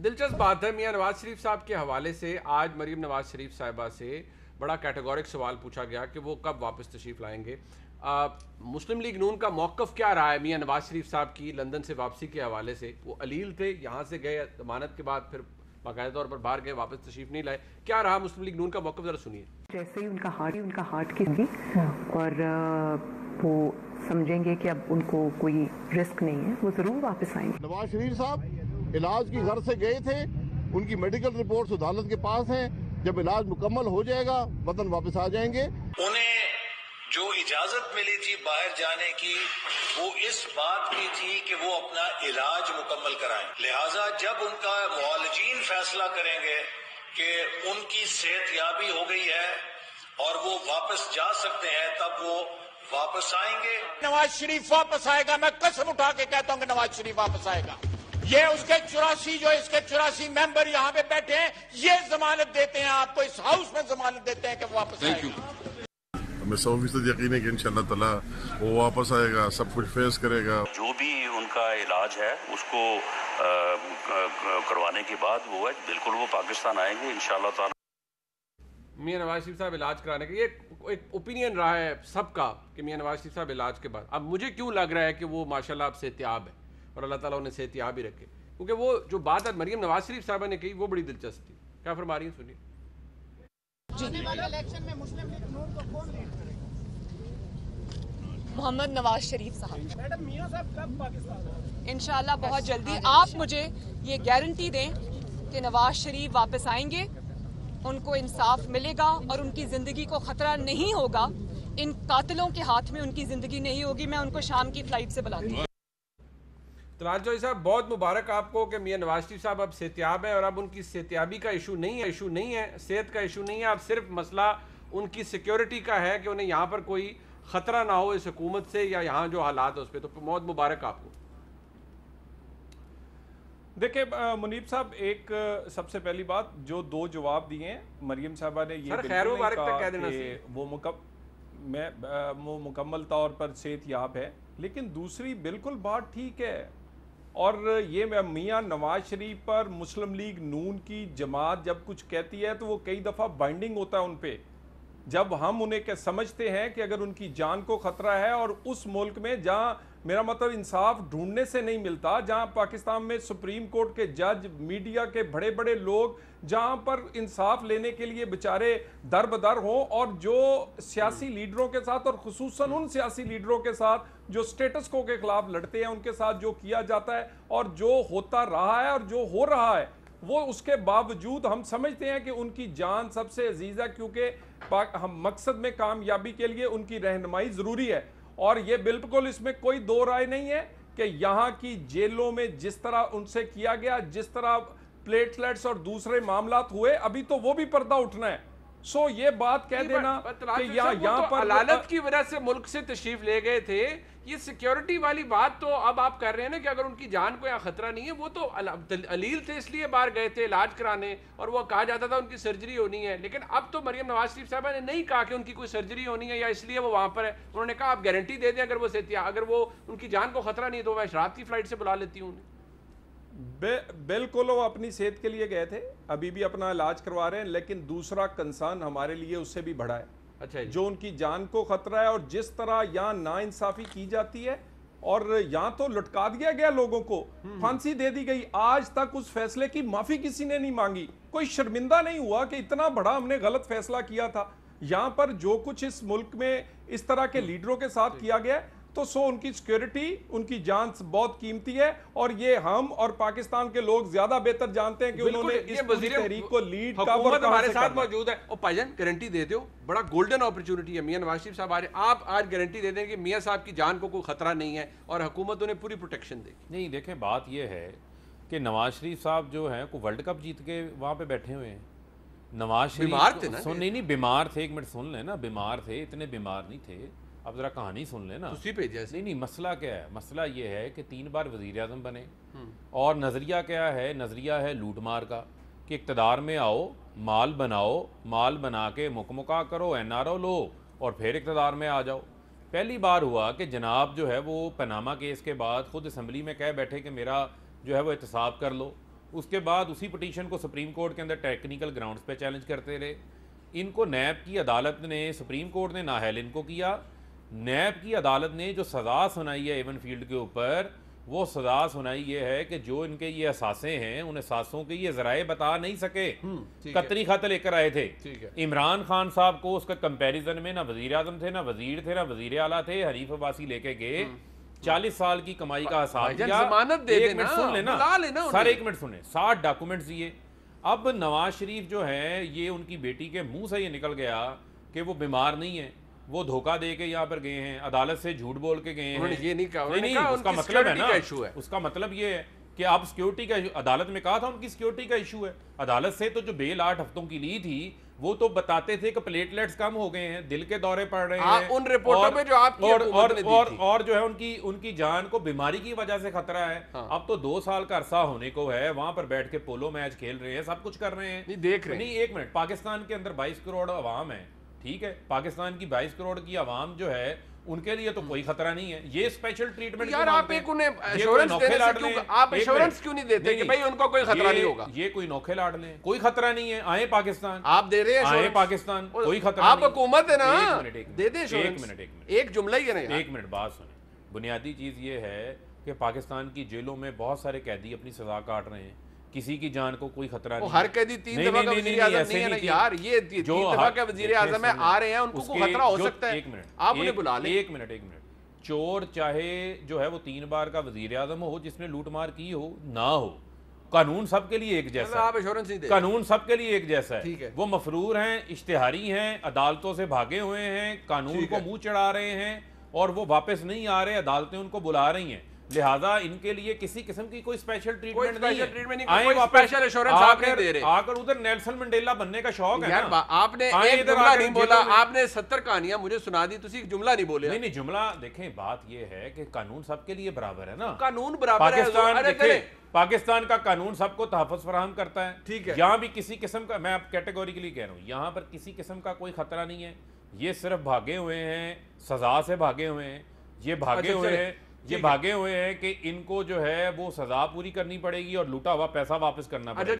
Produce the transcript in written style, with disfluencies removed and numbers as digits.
दिलचस्प बात है, मियां नवाज शरीफ साहब के हवाले से आज मरीम नवाज शरीफ साहिबा से बड़ा कैटेगोरिक सवाल पूछा गया कि वो कब वापस तशरीफ लाएंगे। मुस्लिम लीग नून का मौक़िफ़ क्या रहा है मियां नवाज शरीफ साहब की लंदन से वापसी के हवाले से? वो अलील थे, यहाँ से गए जमानत के बाद, फिर बाकायदा तौर पर बाहर गए, वापस तशरीफ नहीं लाए। क्या रहा मुस्लिम लीग नून का मौक़िफ़, जरा सुनिए। जैसे ही उनका हार्ट की होगी और वो समझेंगे कि अब उनको कोई रिस्क नहीं है, वो जरूर वापस आएंगे। नवाज शरीफ साहब इलाज की घर से गए थे, उनकी मेडिकल रिपोर्ट अदालत के पास है। जब इलाज मुकम्मल हो जाएगा वतन वापस आ जाएंगे। उन्हें जो इजाजत मिली थी बाहर जाने की, वो इस बात की थी कि वो अपना इलाज मुकम्मल कराएं। लिहाजा जब उनका मुआलजीन फैसला करेंगे कि उनकी सेहतयाबी हो गई है और वो वापस जा सकते हैं, तब वो वापस आएंगे। नवाज शरीफ वापस आएगा, मैं कसम उठा के कहता हूं कि नवाज शरीफ वापस आएगा। ये उसके 84 जो इसके 84 मेंबर यहाँ पे बैठे हैं, ये जमानत देते हैं, आपको इस हाउस में जमानत देते हैं कि वो वापस आएगा। हमें 100% यकीन है कि इंशाअल्लाह ताला वो वापस आएगा, सब कुछ फेस करेगा। जो भी उनका इलाज है उसको करवाने के बाद वो है बिल्कुल वो पाकिस्तान आएंगे इंशाअल्लाह ताला। मियां नवाज शरीफ साहब इलाज कराने के, ये एक ओपिनियन रहा है सबका कि मियां नवाज शरीफ साहब इलाज के बाद, अब मुझे क्यों लग रहा है कि वो माशाल्लाह अब सेहतियाब है और अल्लाह ताला उन्हें सेहतियाब ही रखे, क्योंकि वो जो बात है मरीम नवाज शरीफ साहबा ने कही वो बड़ी दिलचस्प थी। क्या फरमा रही है, सुनिए। मोहम्मद नवाज शरीफ साहब। मैडम मियां साहब कब पाकिस्तान? इंशाल्लाह बहुत जल्दी। आप मुझे ये गारंटी दें कि नवाज शरीफ वापस आएंगे, उनको इंसाफ मिलेगा और उनकी जिंदगी को खतरा नहीं होगा। इन कातिलों के हाथ में उनकी जिंदगी नहीं होगी। मैं उनको शाम की फ्लाइट से बुलाती हूँ। तलाल जोई साहब, बहुत मुबारक आपको कि मियां नवाज शरीफ साहब अब सेहतियाब है और अब उनकी सेहतियाबी का इशू नहीं है, सेहत का इशू नहीं है। अब सिर्फ मसला उनकी सिक्योरिटी का है कि उन्हें यहाँ पर कोई ख़तरा ना हो इस हुकूमत से या यहाँ जो हालात है उस पर। तो बहुत मुबारक आपको। देखिए मुनीब साहब, एक सबसे पहली बात जो दो जवाब दिए हैं मरियम साहबा ने, ये खैर मुबारक तक कह देना वो मुकम्मल तौर पर सेहतयाब है, लेकिन दूसरी बिल्कुल बात ठीक है। और ये मियां नवाज शरीफ पर मुस्लिम लीग नून की जमात जब कुछ कहती है तो वो कई दफ़ा बाइंडिंग होता है उन पे। जब हम उन्हें समझते हैं कि अगर उनकी जान को खतरा है और उस मुल्क में जहां मेरा मतलब इंसाफ ढूंढने से नहीं मिलता, जहां पाकिस्तान में सुप्रीम कोर्ट के जज, मीडिया के बड़े बड़े लोग जहां पर इंसाफ लेने के लिए बेचारे दर बदर हों, और जो सियासी लीडरों के साथ और खुसूसन उन सियासी लीडरों के साथ जो स्टेटस को के खिलाफ लड़ते हैं, उनके साथ जो किया जाता है और जो होता रहा है और जो हो रहा है, वो उसके बावजूद हम समझते हैं कि उनकी जान सबसे अजीज है, क्योंकि हम मकसद में कामयाबी के लिए उनकी रहनुमाई जरूरी है। और ये बिल्कुल इसमें कोई दो राय नहीं है कि यहाँ की जेलों में जिस तरह उनसे किया गया, जिस तरह प्लेटलेट्स और दूसरे मामलात हुए, अभी तो वो भी पर्दा उठना है। सो ये बात कह देना कि यहाँ पर अदालत की वजह से मुल्क से तशरीफ ले गए थे, ये सिक्योरिटी वाली बात तो अब आप कर रहे हैं ना कि अगर उनकी जान को यहाँ खतरा नहीं है, वो तो अलील थे इसलिए बाहर गए थे इलाज कराने, और वो कहा जाता था उनकी सर्जरी होनी है। लेकिन अब तो मरियम नवाज शरीफ साहबा ने नहीं कहा कि उनकी कोई सर्जरी होनी है या इसलिए वो वहाँ पर है। उन्होंने कहा आप गारंटी दे दें अगर वो उनकी जान को खतरा नहीं तो मैं रात की फ्लाइट से बुला लेती हूँ। बिल्कुल वो अपनी सेहत के लिए गए थे, अभी भी अपना इलाज करवा रहे हैं, लेकिन दूसरा कंसर्न हमारे लिए उससे भी बड़ा है। अच्छा, जो उनकी जान को खतरा है और जिस तरह यहाँ नाइंसाफी की जाती है, और यहाँ तो लटका दिया गया लोगों को, फांसी दे दी गई, आज तक उस फैसले की माफी किसी ने नहीं मांगी, कोई शर्मिंदा नहीं हुआ कि इतना बड़ा हमने गलत फैसला किया था। यहाँ पर जो कुछ इस मुल्क में इस तरह के लीडरों के साथ किया गया, तो सो उनकी सिक्योरिटी, उनकी जान बहुत कीमती है, और ये हम और पाकिस्तान के लोग ज्यादा बेहतर जानते हैं कि उन्होंने इस पूरी तहरीक को लीड कब और हमारे साथ मौजूद है। और भाईजान गारंटी दे दो, बड़ा गोल्डन अपॉर्चुनिटी है, मियां नवाज शरीफ साहब आ रहे, आप आज गारंटी दे दें कि मियां साहब की जान को कोई खतरा नहीं है और हुकूमत उन्हें पूरी प्रोटेक्शन देगी। नहीं, देखें बात यह है कि नवाज शरीफ साहब जो हैं को वर्ल्ड कप जीत के वहाँ पे बैठे हुए हैं। नवाज शरीफ बीमार थे ना? नहीं बीमार थे, एक मिनट सुन लेना, बीमार थे, इतने बीमार नहीं थे, अब जरा कहानी सुन लेना। उसी पे जैसे नहीं, मसला क्या है? मसला ये है कि 3 बार वज़ीर आज़म बने, और नज़रिया क्या है? नज़रिया है लूट मार का, कि इक़्तिदार में आओ, माल बनाओ, माल बना के मुकमुका करो, NRO लो और फिर इक़्तिदार में आ जाओ। पहली बार हुआ कि जनाब जो है वो पनामा केस के बाद खुद असम्बली में कह बैठे कि मेरा जो है वो एहतसाब कर लो, उसके बाद उसी पिटीशन को सुप्रीम कोर्ट के अंदर टेक्निकल ग्राउंड्स पे चैलेंज करते रहे। इनको नैब की अदालत ने, सुप्रीम कोर्ट ने नाअहल इनको किया। नैब की अदालत ने जो सज़ा सुनाई है एवन फील्ड के ऊपर, वो सज़ा सुनाई ये है कि जो इनके ये असासे हैं, उन असासों के ये ज़राए बता नहीं सके। कतरी खत लेकर आए थे इमरान खान साहब को, उसका कंपैरिजन में ना वज़ीर आज़म थे, ना वज़ीर थे, ना वज़ीर आला थे, हनीफ अब्बासी लेके गए 40 साल की कमाई का हिसाब दिया। जमानत दे एक देना, मिनट सुन लेना बुला लेना सर, एक मिनट सुने। 60 डॉक्यूमेंट्स दिए। अब नवाज शरीफ जो है, ये उनकी बेटी के मुंह से ये निकल गया कि वो बीमार नहीं है, वो धोखा दे के यहाँ पर गए हैं, अदालत से झूठ बोल के गए हैं। ये नहीं कहा, नहीं, उसका मतलब है ना, उसका मतलब ये है कि आप सिक्योरिटी का, अदालत में कहा था उनकी सिक्योरिटी का इशू है। अदालत से तो जो बेल 8 हफ्तों की ली थी, वो तो बताते थे कि प्लेटलेट्स कम हो गए हैं, दिल के दौरे पड़ रहे हैं, उन रिपोर्टों में जो आपकी हुकूमत ने दी थी। और जो है उनकी जान को बीमारी की वजह से खतरा है। अब तो 2 साल का अरसा होने को है, वहां पर बैठ के पोलो मैच खेल रहे हैं, सब कुछ कर रहे हैं, देख रहे हैं। नहीं, एक मिनट, पाकिस्तान के अंदर 22 करोड़ आवाम है, ठीक है, पाकिस्तान की 22 करोड़ की आवाम जो है, उनके लिए तो कोई खतरा नहीं है। ये स्पेशल ट्रीटमेंट यार, आप एक उन्हें एश्योरेंस देने से क्यों, आप एश्योरेंस क्यों नहीं देते कि भाई उनको कोई खतरा नहीं होगा? ये कोई नौखे लाड़ लें, कोई खतरा नहीं है, आए पाकिस्तान, आप दे रहे हैं, आए पाकिस्तान, कोई खतरा आप नहीं। हुकूमत है ना, दे दे एक मिनट, एक जुमला ही है ना, एक मिनट बात सुने। बुनियादी चीज ये है कि पाकिस्तान की जेलों में बहुत सारे कैदी अपनी सजा काट रहे हैं, किसी की जान को कोई खतरा नहीं। हर कैदी 3 दफा का वजीर आज़म नहीं है ना यार, ये 3 दफा का वजीर आज़म है, आ रहे हैं, उनको कोई खतरा हो सकता है। एक मिनट, आप उन्हें बुला लें। एक मिनट, चोर चाहे जो है वो 3 बार का वजीर आज़म हो, जिसने लूटमार की हो ना हो, कानून सबके लिए एक जैसा है। आप एश्योरेंस नहीं दे, कानून सबके लिए एक जैसा ठीक है। वो मफरूर हैं, इश्तिहारी हैं, अदालतों से भागे हुए हैं, कानून को मुंह चढ़ा रहे हैं और वो वापस नहीं आ रहे, अदालतें उनको बुला रही हैं, लिहाजा इनके लिए किसी किस्म की कोई स्पेशल ट्रीटमेंट नहीं है। आए वापस, आकर उधर नेल्सन मंडेला बनने का शौक है ना। आपने एक जुमला नहीं बोला, आपने 70 कहानियां मुझे सुना दी, तुसी एक जुमला नहीं बोले। नहीं, जुमला देखें, बात ये है कि कानून सबके लिए बराबर है ना, कानून बराबर है। पाकिस्तान का कानून सबको तहफ़्फ़ुज़ फराहम करता है, ठीक है। यहाँ भी किसी किस्म का, मैं अब कैटेगोरिकली कह रहा हूँ, यहाँ पर किसी किस्म का कोई खतरा नहीं है। ये सिर्फ भागे हुए हैं, सजा से भागे हुए हैं, ये भागे हुए हैं, ये भागे हुए हैं कि इनको जो है वो सजा पूरी करनी पड़ेगी और लूटा हुआ पैसा वापस करना पड़ेगा।